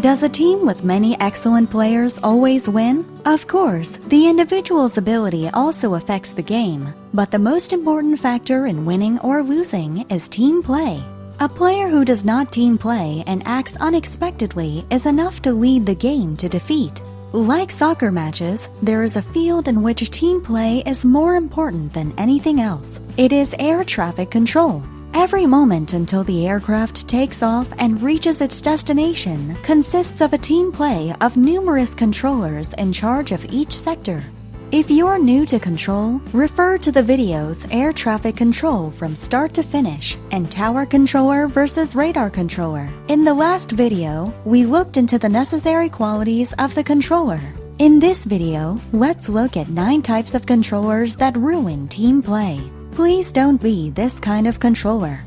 Does a team with many excellent players always win? Of course, the individual's ability also affects the game, but the most important factor in winning or losing is team play. A player who does not team play and acts unexpectedly is enough to lead the game to defeat. Like soccer matches, there is a field in which team play is more important than anything else. It is air traffic control. Every moment until the aircraft takes off and reaches its destination consists of a team play of numerous controllers in charge of each sector. If you're new to control, refer to the videos Air Traffic Control from Start to Finish and Tower Controller versus Radar Controller. In the last video, we looked into the necessary qualities of the controller. In this video, let's look at 9 types of controllers that ruin team play. Please don't be this kind of controller.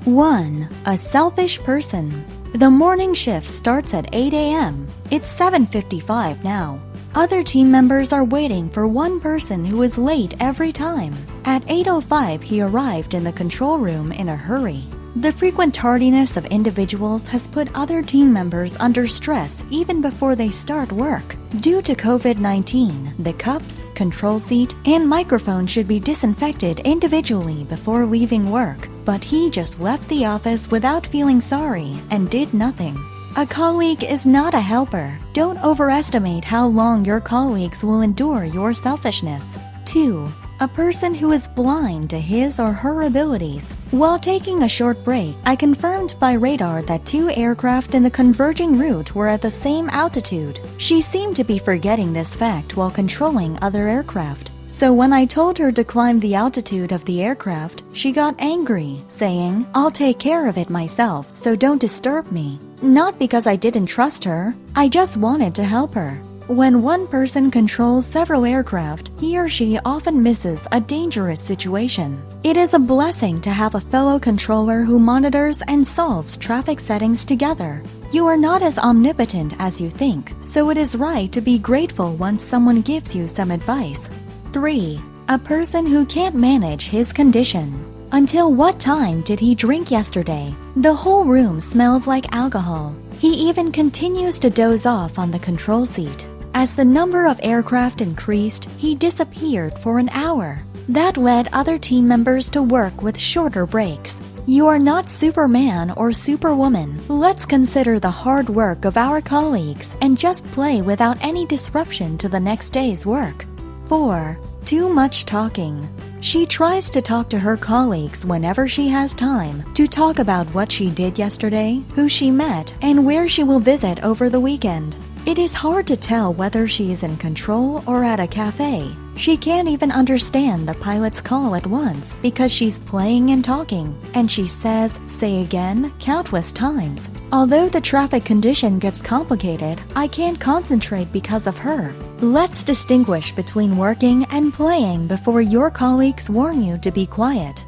1. A selfish person. The morning shift starts at 8 a.m. It's 7:55 now. Other team members are waiting for one person who is late every time. At 8:05, he arrived in the control room in a hurry. The frequent tardiness of individuals has put other team members under stress even before they start work. Due to COVID-19, the cups, control seat, and microphone should be disinfected individually before leaving work, but he just left the office without feeling sorry and did nothing. A colleague is not a helper. Don't overestimate how long your colleagues will endure your selfishness. 2. A person who is blind to his or her abilities. While taking a short break, I confirmed by radar that 2 aircraft in the converging route were at the same altitude. She seemed to be forgetting this fact while controlling other aircraft. So when I told her to climb the altitude of the aircraft, she got angry, saying, "I'll take care of it myself, so don't disturb me." Not because I didn't trust her, I just wanted to help her. When one person controls several aircraft, he or she often misses a dangerous situation. It is a blessing to have a fellow controller who monitors and solves traffic settings together. You are not as omnipotent as you think, so it is right to be grateful once someone gives you some advice. 3. A person who can't manage his condition. Until what time did he drink yesterday? The whole room smells like alcohol. He even continues to doze off on the control seat. As the number of aircraft increased, he disappeared for an hour. That led other team members to work with shorter breaks. You are not Superman or Superwoman. Let's consider the hard work of our colleagues and just play without any disruption to the next day's work. 4. Too much talking. She tries to talk to her colleagues whenever she has time to talk about what she did yesterday, who she met, and where she will visit over the weekend. It is hard to tell whether she is in control or at a cafe. She can't even understand the pilot's call at once because she's playing and talking, and she says, "Say again," countless times. Although the traffic condition gets complicated, I can't concentrate because of her. Let's distinguish between working and playing before your colleagues warn you to be quiet.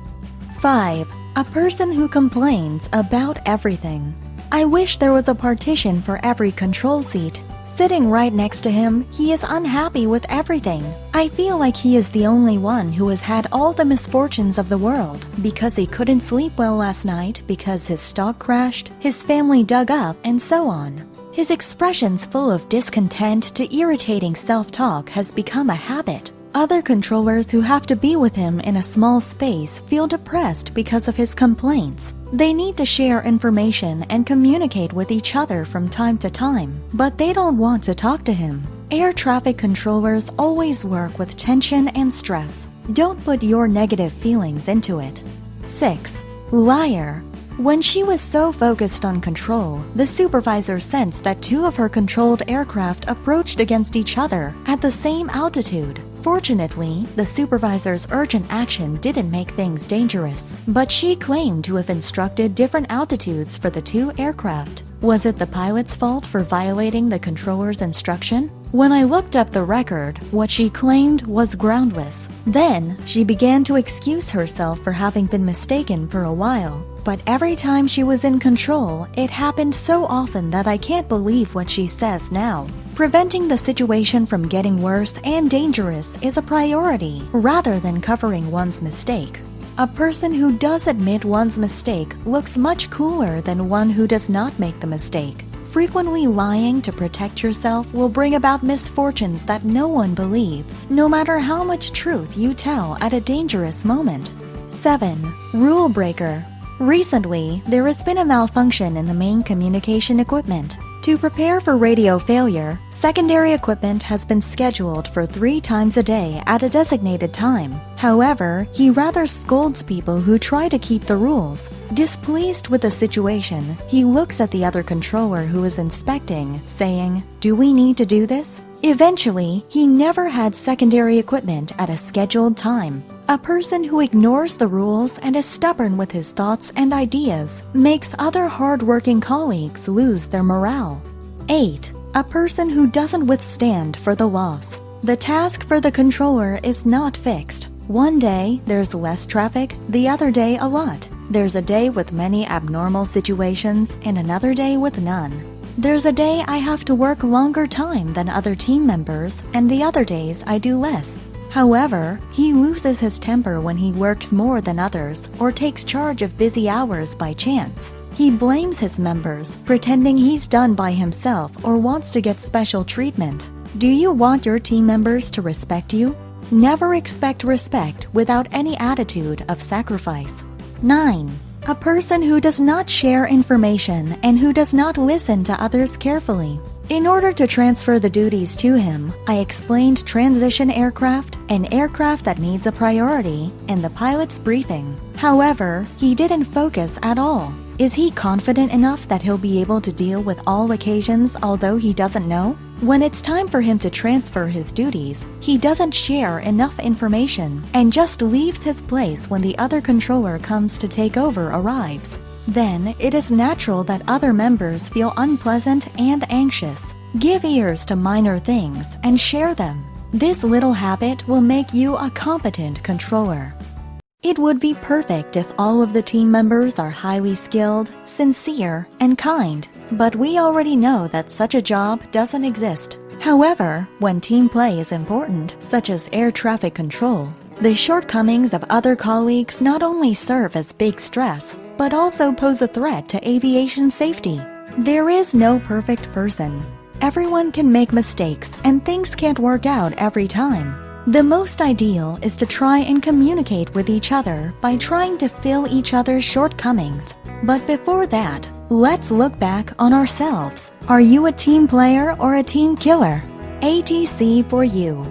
5. A person who complains about everything. I wish there was a partition for every control seat. Sitting right next to him, he is unhappy with everything. I feel like he is the only one who has had all the misfortunes of the world because he couldn't sleep well last night because his stock crashed, his family dug up, and so on. His expressions full of discontent to irritating self-talk has become a habit. Other controllers who have to be with him in a small space feel depressed because of his complaints. They need to share information and communicate with each other from time to time, but they don't want to talk to him. Air traffic controllers always work with tension and stress. Don't put your negative feelings into it. 6. Liar. When she was so focused on control, the supervisor sensed that 2 of her controlled aircraft approached against each other at the same altitude. Fortunately, the supervisor's urgent action didn't make things dangerous, but she claimed to have instructed different altitudes for the 2 aircraft. Was it the pilot's fault for violating the controller's instruction? When I looked up the record, what she claimed was groundless. Then, she began to excuse herself for having been mistaken for a while. But every time she was in control, it happened so often that I can't believe what she says now. Preventing the situation from getting worse and dangerous is a priority, rather than covering one's mistake. A person who does admit one's mistake looks much cooler than one who does not make the mistake. Frequently lying to protect yourself will bring about misfortunes that no one believes, no matter how much truth you tell at a dangerous moment. 7. Rule breaker. Recently, there has been a malfunction in the main communication equipment. To prepare for radio failure, secondary equipment has been scheduled for 3 times a day at a designated time. However, he rather scolds people who try to keep the rules. Displeased with the situation, he looks at the other controller who is inspecting, saying, "Do we need to do this?" Eventually, he never had secondary equipment at a scheduled time. A person who ignores the rules and is stubborn with his thoughts and ideas makes other hard-working colleagues lose their morale. 8. A person who doesn't withstand for the loss. The task for the controller is not fixed. One day, there's less traffic, the other day a lot. There's a day with many abnormal situations and another day with none. There's a day I have to work longer time than other team members, and the other days I do less. However, he loses his temper when he works more than others or takes charge of busy hours by chance. He blames his members, pretending he's done by himself or wants to get special treatment. Do you want your team members to respect you? Never expect respect without any attitude of sacrifice. 9. A person who does not share information and who does not listen to others carefully. In order to transfer the duties to him, I explained transition aircraft, an aircraft that needs a priority, in the pilot's briefing. However, he didn't focus at all. Is he confident enough that he'll be able to deal with all occasions although he doesn't know? When it's time for him to transfer his duties, he doesn't share enough information and just leaves his place when the other controller comes to take over arrives. Then, it is natural that other members feel unpleasant and anxious. Give ears to minor things and share them. This little habit will make you a competent controller. It would be perfect if all of the team members are highly skilled, sincere, and kind, but we already know that such a job doesn't exist. However, when team play is important, such as air traffic control, the shortcomings of other colleagues not only serve as big stress, but also pose a threat to aviation safety. There is no perfect person. Everyone can make mistakes and things can't work out every time. The most ideal is to try and communicate with each other by trying to fill each other's shortcomings. But before that, let's look back on ourselves. Are you a team player or a team killer? ATC for you.